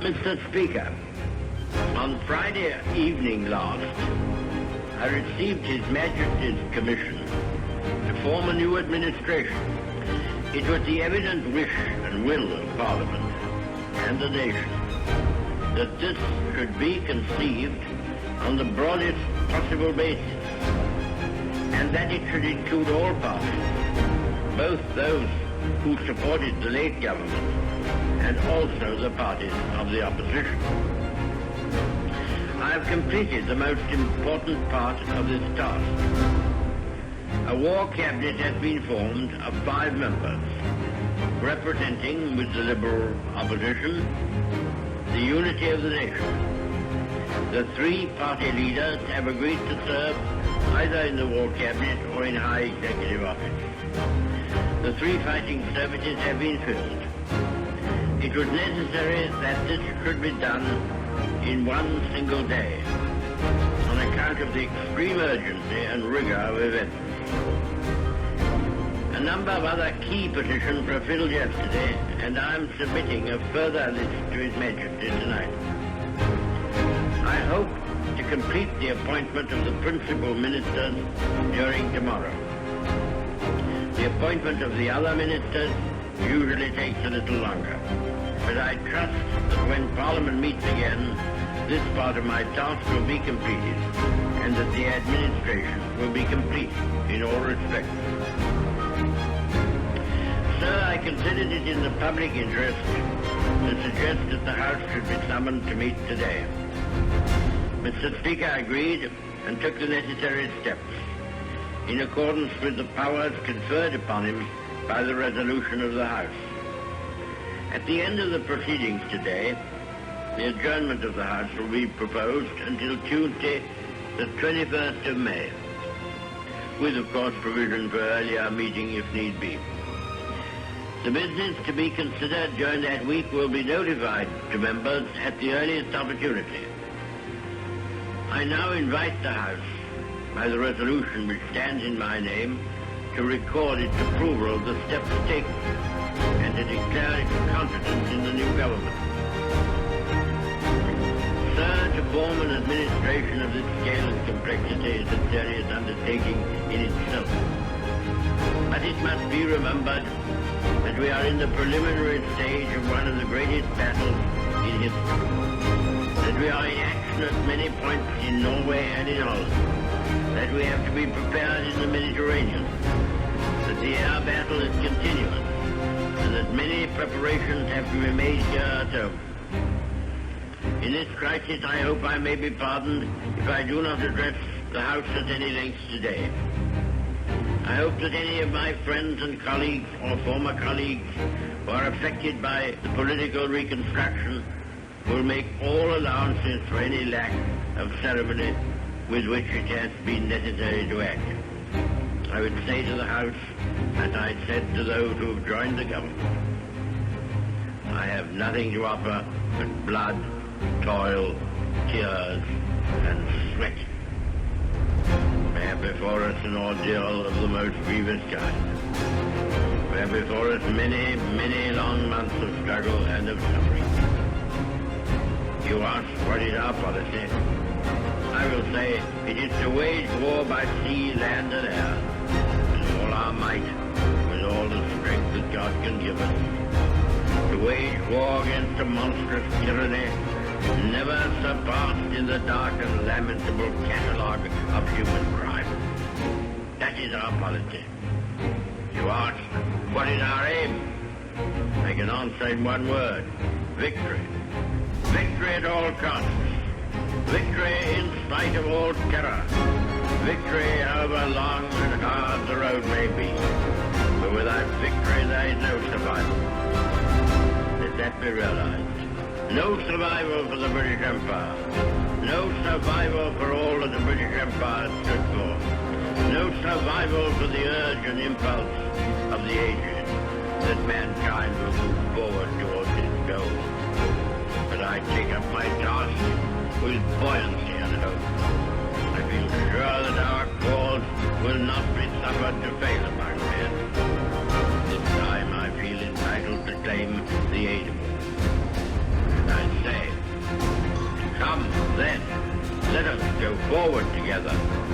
Mr. Speaker, on Friday evening last, I received His Majesty's commission to form a new administration. It was the evident wish and will of Parliament and the nation that this should be conceived on the broadest possible basis, and that it should include all parties, both those who supported the late government and also the parties of the opposition. I have completed the most important part of this task. A war cabinet has been formed of 5 members, representing, with the Liberal opposition, the unity of the nation. The 3 party leaders have agreed to serve either in the war cabinet or in high executive office. The 3 fighting services have been filled. It was necessary that this should be done in one single day, on account of the extreme urgency and rigor of events. A number of other key positions were filled yesterday, and I am submitting a further list to His Majesty tonight. I hope to complete the appointment of the principal ministers during tomorrow. The appointment of the other ministers usually takes a little longer, but I trust that when Parliament meets again, this part of my task will be completed, and that the administration will be complete in all respects. Sir, I considered it in the public interest to suggest that the House should be summoned to meet today. Mr. Speaker agreed and took the necessary steps in accordance with the powers conferred upon him by the resolution of the House. At the end of the proceedings today, the adjournment of the House will be proposed until Tuesday, the 21st of May, with, of course, provision for earlier meeting if need be. The business to be considered during that week will be notified to members at the earliest opportunity. I now invite the House, by the resolution which stands in my name, to record its approval of the steps taken and to declare its confidence in the new government. Sir, to form an administration of this scale and complexity is a serious undertaking in itself. But it must be remembered that we are in the preliminary stage of one of the greatest battles in history, that we are in action at many points in Norway and in Holland, that we have to be prepared in the Mediterranean, that the air battle is continuous, and that many preparations have to be made here at home. In this crisis, I hope I may be pardoned if I do not address the House at any length today. I hope that any of my friends and colleagues or former colleagues who are affected by the political reconstruction will make all allowances for any lack of ceremony with which it has been necessary to act. I would say to the House, as I said to those who have joined the government, I have nothing to offer but blood, toil, tears, and sweat. We have before us an ordeal of the most grievous kind. We have before us many, many long months of struggle and of suffering. You ask what is our policy? I will say it is to wage war by sea, land, and air, with all our might, with all the strength that God can give us. To wage war against a monstrous tyranny never surpassed in the dark and lamentable catalogue of human crime. That is our policy. You ask, what is our aim? I can answer in one word: victory. Victory at all costs. Victory in spite of all terror. Victory however long and hard the road may be. But without victory there is no survival. Let that be realized. No survival for the British Empire. No survival for all that the British Empire stood for. No survival for the urge and impulse of the ages that mankind will move forward towards its goal. But I take up my task with buoyancy and hope. I feel sure that our cause will not be suffered to fail among men. This time I feel entitled to claim the aid of all. And I say, go forward together.